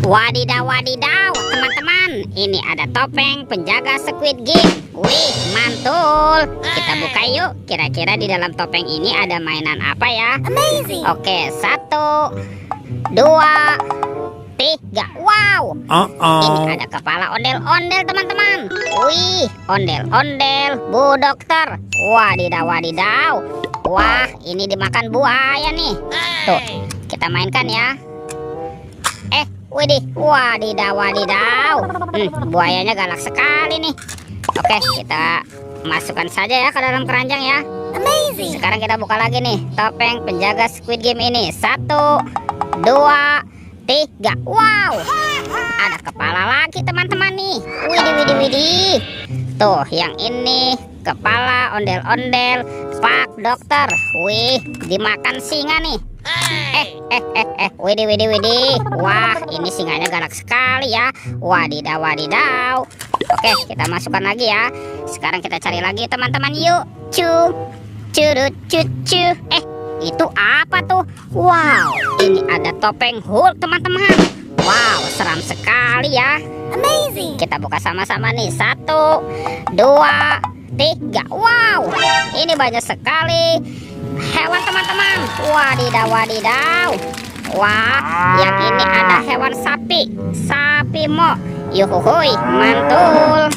Wadidaw, wadidaw, teman-teman. Ini ada topeng penjaga Squid Game. Wih, mantul. Kita buka yuk. Kira-kira di dalam topeng ini ada mainan apa ya? Amazing. Oke, 1, 2, 3. Wow. Ini ada kepala ondel-ondel, teman-teman. Wih, ondel-ondel, Bu Dokter. Wadidaw, wadidaw. Wah, ini dimakan buaya nih. Tuh, kita mainkan ya. Widih, wadidaw, wadidaw. Buayanya galak sekali nih. Oke, kita masukkan saja ya ke dalam keranjang ya. Amazing. Sekarang kita buka lagi nih topeng penjaga Squid Game ini. 1, 2, 3. Wow, ada kepala lagi teman-teman nih. Widih, widih, widih. Tuh, yang ini kepala ondel-ondel Pak Dokter. Wih, dimakan singa nih. Widih, widih, widih. Wah, ini singanya galak sekali ya. Wadidaw, wadidaw. Oke, kita masukkan lagi ya. Sekarang kita cari lagi teman-teman yuk. Curut, cucu. Itu apa tuh? Wow, ini ada topeng Hulk teman-teman. Wow, seram sekali ya. Amazing. Kita buka sama-sama nih. 1, 2, 3. Wow, ini banyak sekali hewan teman-teman. Wadidaw, wadidaw. Wah, yang ini ada hewan sapi. Sapi mo. Yuhuhuy, mantul.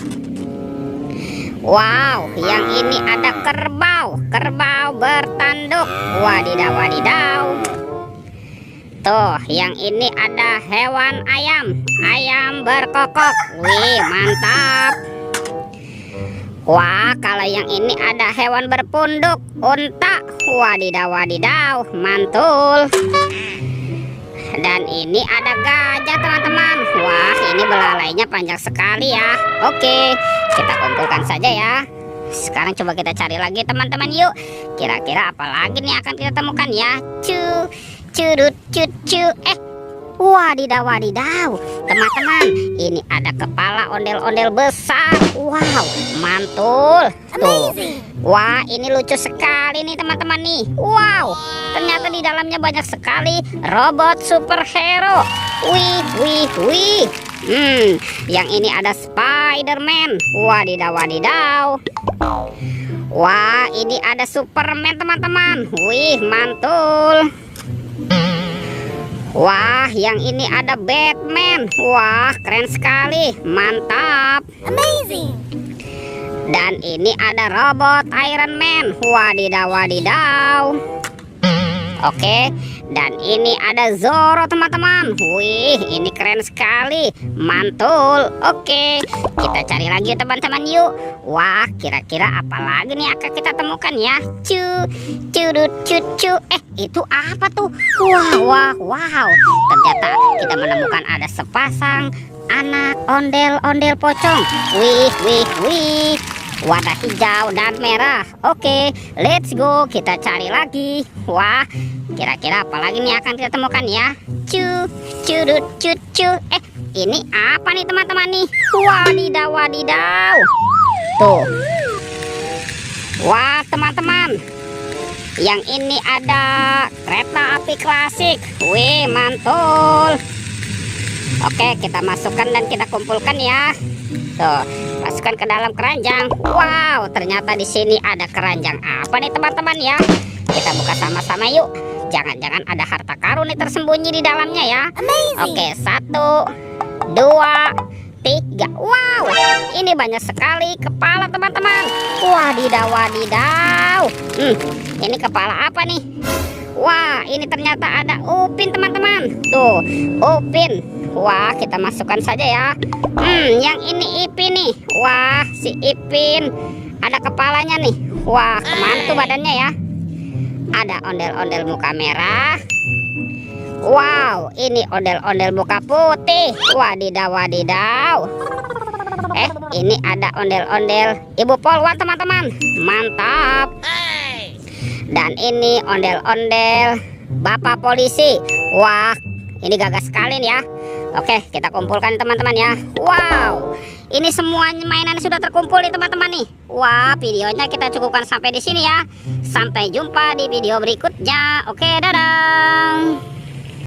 Wow, yang ini ada kerbau. Kerbau bertanduk. Wadidaw, wadidaw. Tuh, yang ini ada hewan ayam. Ayam berkokok. Wih, mantap. Wah, kalau yang ini ada hewan berpunduk, unta. Wadidaw, wadidaw, mantul. Dan ini ada gajah teman-teman. Wah, ini belalainya panjang sekali ya. Oke, kita kumpulkan saja ya. Sekarang coba kita cari lagi teman-teman yuk. Kira-kira apa lagi nih akan kita temukan ya. Curut, cucu. Wadidaw, wadidaw. Teman-teman, ini ada kepala ondel-ondel besar. Wow, mantul. Tuh. Wah, ini lucu sekali nih teman-teman nih. Wow, ternyata di dalamnya banyak sekali robot superhero. Wih, wih, wih. Yang ini ada Spider-Man. Wadidaw, wadidaw. Wah, ini ada Superman teman-teman. Wih, mantul. Wah, yang ini ada Batman. Wah, keren sekali. Mantap. Amazing. Dan ini ada robot Iron Man. Wadidaw, wadidaw. Oke, dan ini ada Zoro teman-teman. Wih, ini keren sekali. Mantul. Oke, kita cari lagi teman-teman yuk. Wah, kira-kira apa lagi nih akan kita temukan ya. Curut, cucu. Itu apa tuh? Wow. Ternyata kita menemukan ada sepasang anak ondel-ondel pocong. Wih. Warna hijau dan merah. Oke, let's go. Kita cari lagi. Wah, kira-kira apa lagi nih akan kita temukan ya. Curut, cucu. Ini apa nih teman-teman nih? Wadidaw, wadidaw. Tuh. Wah, teman-teman, yang ini ada kereta api klasik. Wih, mantul. Oke, kita masukkan dan kita kumpulkan ya. Tuh, masukkan ke dalam keranjang. Wow, ternyata di sini ada keranjang apa nih teman-teman ya? Kita buka sama-sama yuk. Jangan-jangan ada harta karun nih tersembunyi di dalamnya ya. Amazing. Oke, 1, 2, 3. Wow, ini banyak sekali kepala teman-teman. Wadidaw, wadidaw. Ini kepala apa nih? Wah, ini ternyata ada Upin teman-teman. Tuh, Upin. Wah, kita masukkan saja ya. Yang ini Ipin nih. Wah, si Ipin ada kepalanya nih. Wah, kemana tuh badannya ya? Ada ondel-ondel muka merah. Wow, ini ondel-ondel muka putih. Wadidaw, wadidaw. Ini ada ondel-ondel Ibu Polwan teman-teman. Mantap. Dan ini ondel-ondel Bapak Polisi. Wah, ini gagah sekali nih ya. Oke, kita kumpulkan teman-teman ya. Wow, ini semuanya mainan sudah terkumpul nih teman-teman nih. Wah, videonya kita cukupkan sampai di sini ya. Sampai jumpa di video berikutnya. Oke, dadah.